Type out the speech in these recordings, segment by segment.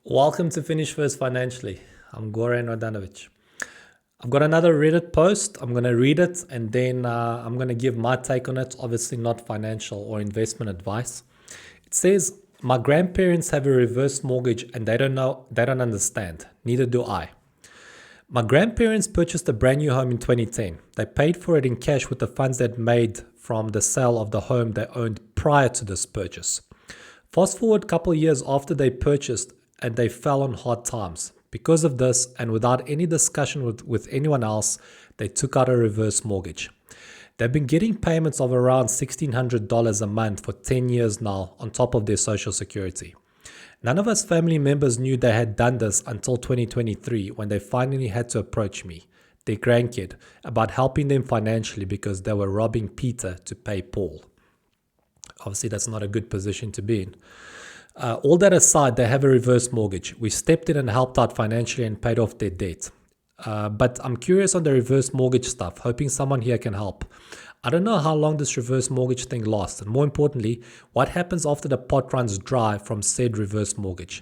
Welcome to Finish First Financially. I'm Goran Radanovic. I've got another Reddit post. I'm going to read it and then I'm going to give my take on it. Obviously, not financial or investment advice. It says, my grandparents have a reverse mortgage and they don't understand. Neither do I. My grandparents purchased a brand new home in 2010. They paid for it in cash with the funds they'd made from the sale of the home they owned prior to this purchase. Fast forward a couple of years after they purchased and they fell on hard times. Because of this, and without any discussion with anyone else, they took out a reverse mortgage. They've been getting payments of around $1,600 a month for 10 years now on top of their social security. None of us family members knew they had done this until 2023 when they finally had to approach me, their grandkid, about helping them financially because they were robbing Peter to pay Paul. Obviously, that's not a good position to be in. All that aside, they have a reverse mortgage. We stepped in and helped out financially and paid off their debt. But I'm curious on the reverse mortgage stuff, hoping someone here can help. I don't know how long this reverse mortgage thing lasts, and more importantly, what happens after the pot runs dry from said reverse mortgage.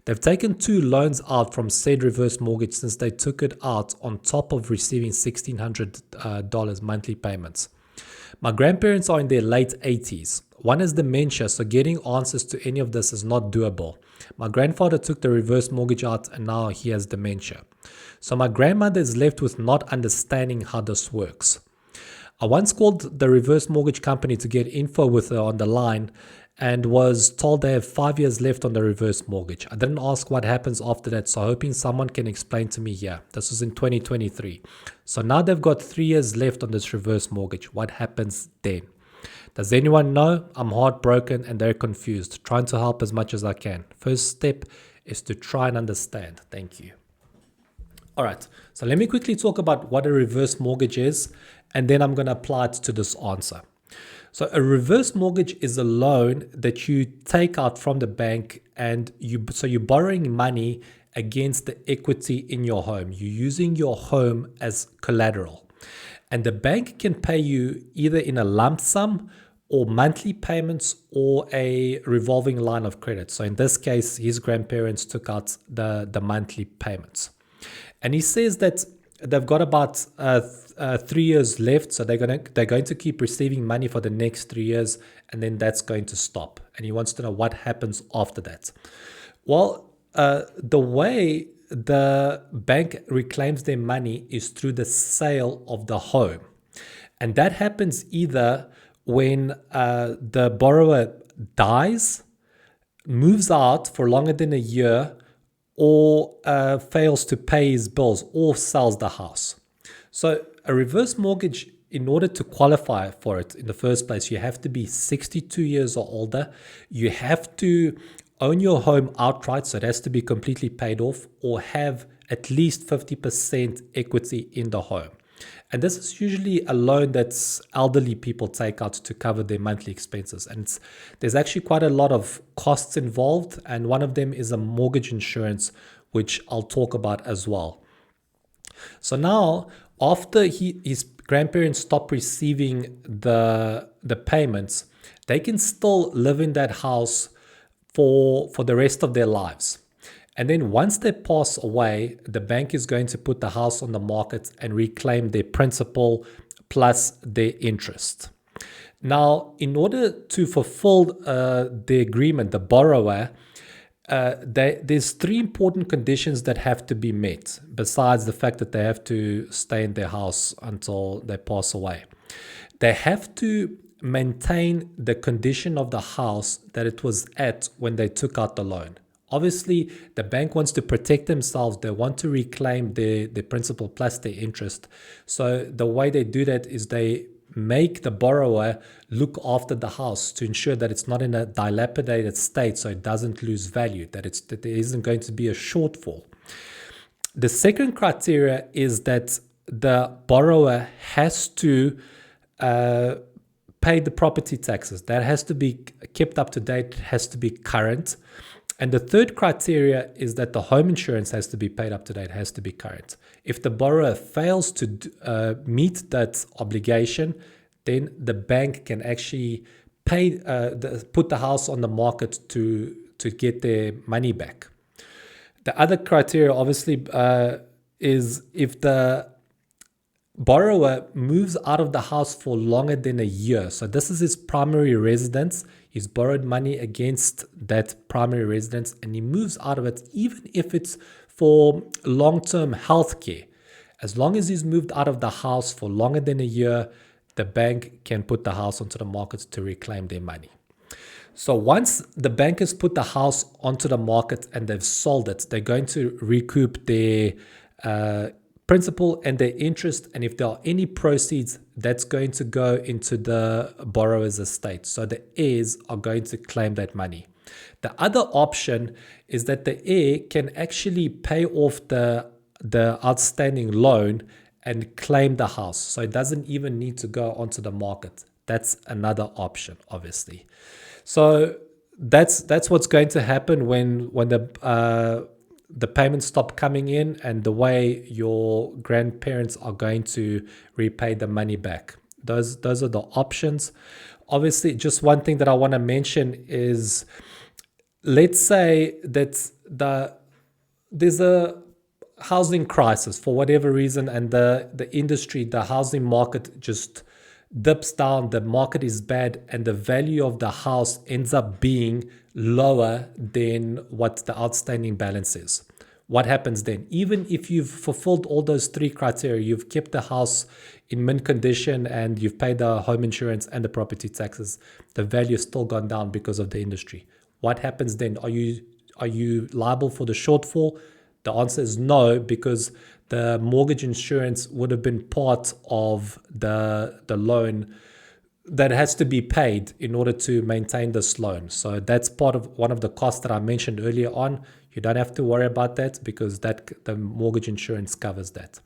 They've taken 2 loans out from said reverse mortgage since they took it out on top of receiving $1,600 monthly payments. My grandparents are in their late 80s. One has dementia, so getting answers to any of this is not doable. My grandfather took the reverse mortgage out and now he has dementia. So my grandmother is left with not understanding how this works. I once called the reverse mortgage company to get info with her on the line and was told they have 5 years left on the reverse mortgage. I didn't ask what happens after that, so hoping someone can explain to me here. This was in 2023. So now they've got 3 years left on this reverse mortgage. What happens then? Does anyone know? I'm heartbroken and they're confused, trying to help as much as I can. First step is to try and understand. Thank you. All right, so let me quickly talk about what a reverse mortgage is, and then I'm going to apply it to this answer. So a reverse mortgage is a loan that you take out from the bank and you're borrowing money against the equity in your home. You're using your home as collateral. And the bank can pay you either in a lump sum or monthly payments or a revolving line of credit. So in this case, his grandparents took out the monthly payments. And he says that they've got about 3 years left, so they're going to keep receiving money for the next 3 years, and then that's going to stop. And he wants to know what happens after that. Well, the way the bank reclaims their money is through the sale of the home, and that happens either when the borrower dies, moves out for longer than a year, or fails to pay his bills or sells the house. So a reverse mortgage, in order to qualify for it in the first place, you have to be 62 years or older. You have to own your home outright, so it has to be completely paid off, or have at least 50% equity in the home. And this is usually a loan that elderly people take out to cover their monthly expenses. And there's actually quite a lot of costs involved. And one of them is a mortgage insurance, which I'll talk about as well. So now, after his grandparents stop receiving the payments, they can still live in that house for the rest of their lives. And then once they pass away, the bank is going to put the house on the market and reclaim their principal plus their interest. Now, in order to fulfill the agreement, the borrower, there's 3 important conditions that have to be met, besides the fact that they have to stay in their house until they pass away. They have to maintain the condition of the house that it was at when they took out the loan. Obviously, the bank wants to protect themselves. They want to reclaim their principal plus their interest. So the way they do that is they make the borrower look after the house to ensure that it's not in a dilapidated state, so it doesn't lose value, that there isn't going to be a shortfall. The second criteria is that the borrower has to pay the property taxes. That has to be kept up to date, has to be current. And the third criteria is that the home insurance has to be paid up to date, has to be current. If the borrower fails to meet that obligation, then the bank can actually put the house on the market to get their money back. The other criteria, obviously, is if the borrower moves out of the house for longer than a year. So this is his primary residence. He's borrowed money against that primary residence and he moves out of it, even if it's for long-term health care. As long as he's moved out of the house for longer than a year, the bank can put the house onto the market to reclaim their money. So once the bank has put the house onto the market and they've sold it, they're going to recoup their principal and their interest. And if there are any proceeds, that's going to go into the borrower's estate. So the heirs are going to claim that money. The other option is that the heir can actually pay off the outstanding loan and claim the house. So it doesn't even need to go onto the market. That's another option, obviously. So that's what's going to happen when the payments stop coming in, and the way your grandparents are going to repay the money back. Those are the options. Obviously, just one thing that I want to mention is, let's say that there's a housing crisis for whatever reason, and the industry, the housing market just dips down, the market is bad, and the value of the house ends up being lower than what the outstanding balance is. What happens then? Even if you've fulfilled all those three criteria, you've kept the house in mint condition and you've paid the home insurance and the property taxes, the value has still gone down because of the industry. What happens then? Are you liable for the shortfall? The answer is no, because the mortgage insurance would have been part of the loan that has to be paid in order to maintain this loan. So that's part of one of the costs that I mentioned earlier on. You don't have to worry about that because the mortgage insurance covers that.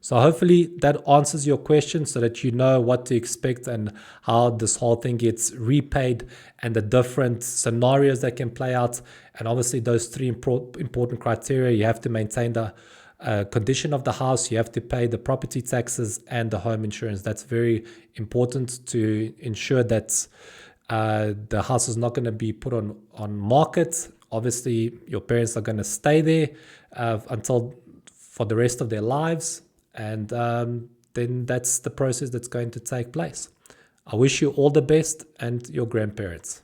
So hopefully that answers your question so that you know what to expect and how this whole thing gets repaid and the different scenarios that can play out. And obviously those three important criteria: you have to maintain the condition of the house, you have to pay the property taxes and the home insurance. That's very important to ensure that the house is not going to be put on market. Obviously your parents are going to stay there for the rest of their lives, and then that's the process that's going to take place. I wish you all the best, and your grandparents.